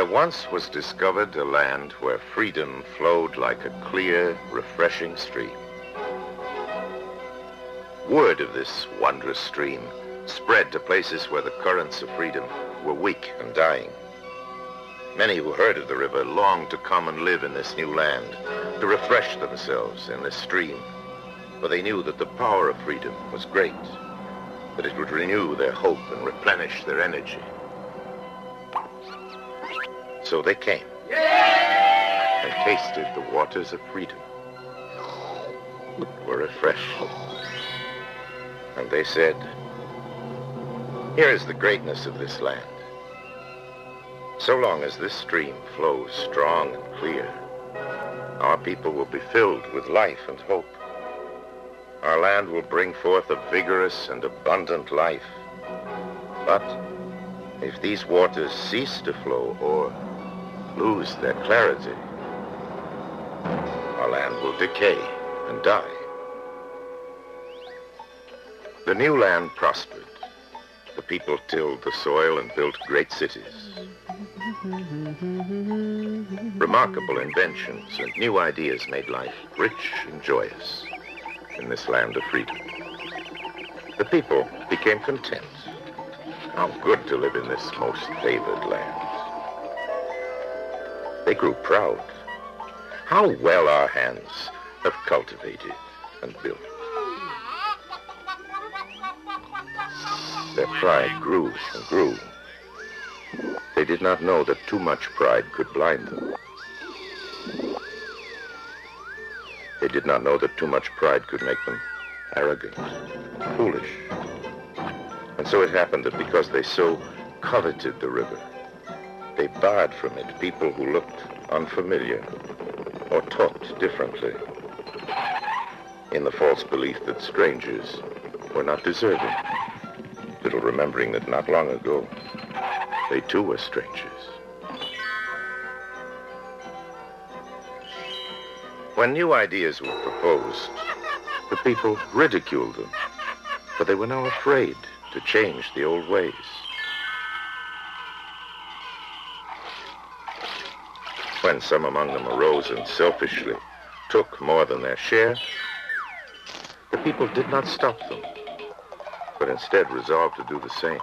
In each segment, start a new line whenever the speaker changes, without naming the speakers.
There once was discovered a land where freedom flowed like a clear, refreshing stream. Word of this wondrous stream spread to places where the currents of freedom were weak and dying. Many who heard of the river longed to come and live in this new land, to refresh themselves in this stream, for they knew that the power of freedom was great, that it would renew their hope and replenish their energy. So they came and tasted the waters of freedom, were refreshed. And they said, "Here is the greatness of this land. So long as this stream flows strong and clear, our people will be filled with life and hope. Our land will bring forth a vigorous and abundant life. But if these waters cease to flow or lose their clarity, our land will decay and die." The new land prospered. The people tilled the soil and built great cities. Remarkable inventions and new ideas made life rich and joyous in this land of freedom. The people became content. How good to live in this most favored land. They grew proud. How well our hands have cultivated and built. Their pride grew and grew. They did not know that too much pride could blind them. They did not know that too much pride could make them arrogant, foolish. And so it happened that because they so coveted the river, they barred from it people who looked unfamiliar or talked differently, in the false belief that strangers were not deserving, little remembering that not long ago, they too were strangers. When new ideas were proposed, the people ridiculed them, for they were now afraid to change the old ways. When some among them arose and selfishly took more than their share, the people did not stop them, but instead resolved to do the same.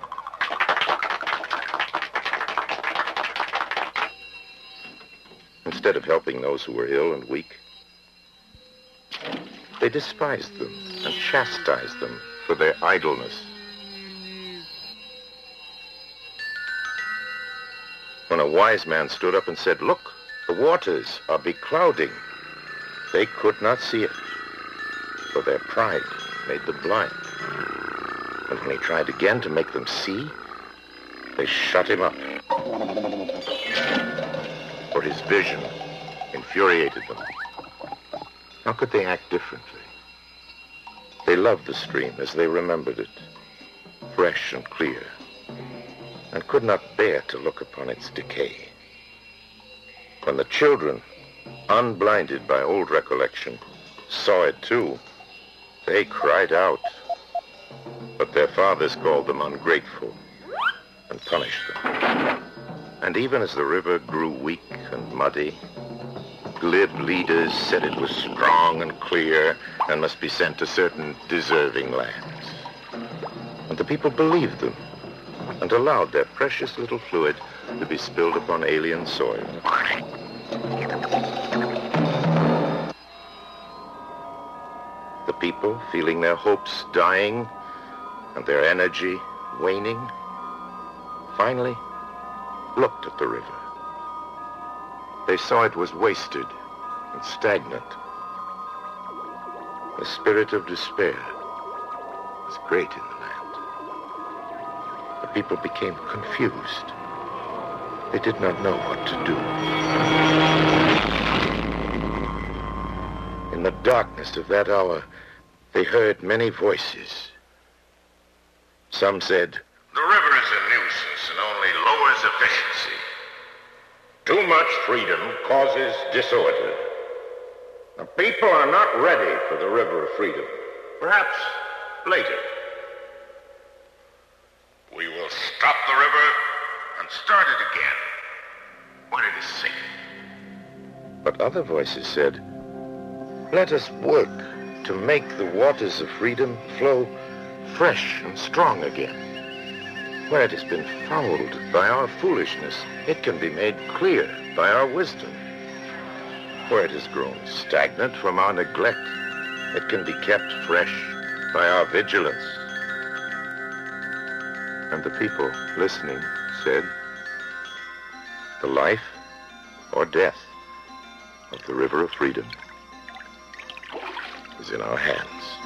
Instead of helping those who were ill and weak, they despised them and chastised them for their idleness. When a wise man stood up and said, "Look, the waters are beclouding," they could not see it, for their pride made them blind. And when he tried again to make them see, they shut him up, for his vision infuriated them. How could they act differently? They loved the stream as they remembered it, fresh and clear, and could not bear to look upon its decay. When the children, unblinded by old recollection, saw it too, they cried out, but their fathers called them ungrateful and punished them. And even as the river grew weak and muddy, glib leaders said it was strong and clear and must be sent to certain deserving lands. And the people believed them and allowed their precious little fluid to be spilled upon alien soil. The people, feeling their hopes dying and their energy waning, finally looked at the river. They saw it was wasted and stagnant. The spirit of despair was great in the land. The people became confused. They did not know what to do. In the darkness of that hour, they heard many voices. Some said, "The river is a nuisance and only lowers efficiency. Too much freedom causes disorder. The people are not ready for the river of freedom. Perhaps later. We will stop the river and start it again. was sick. But other voices said, let us work to make the waters of freedom flow fresh and strong again. Where it has been fouled by our foolishness, it can be made clear by our wisdom. Where it has grown stagnant from our neglect, it can be kept fresh by our vigilance. And the people listening said, the life or death of the river of freedom is in our hands.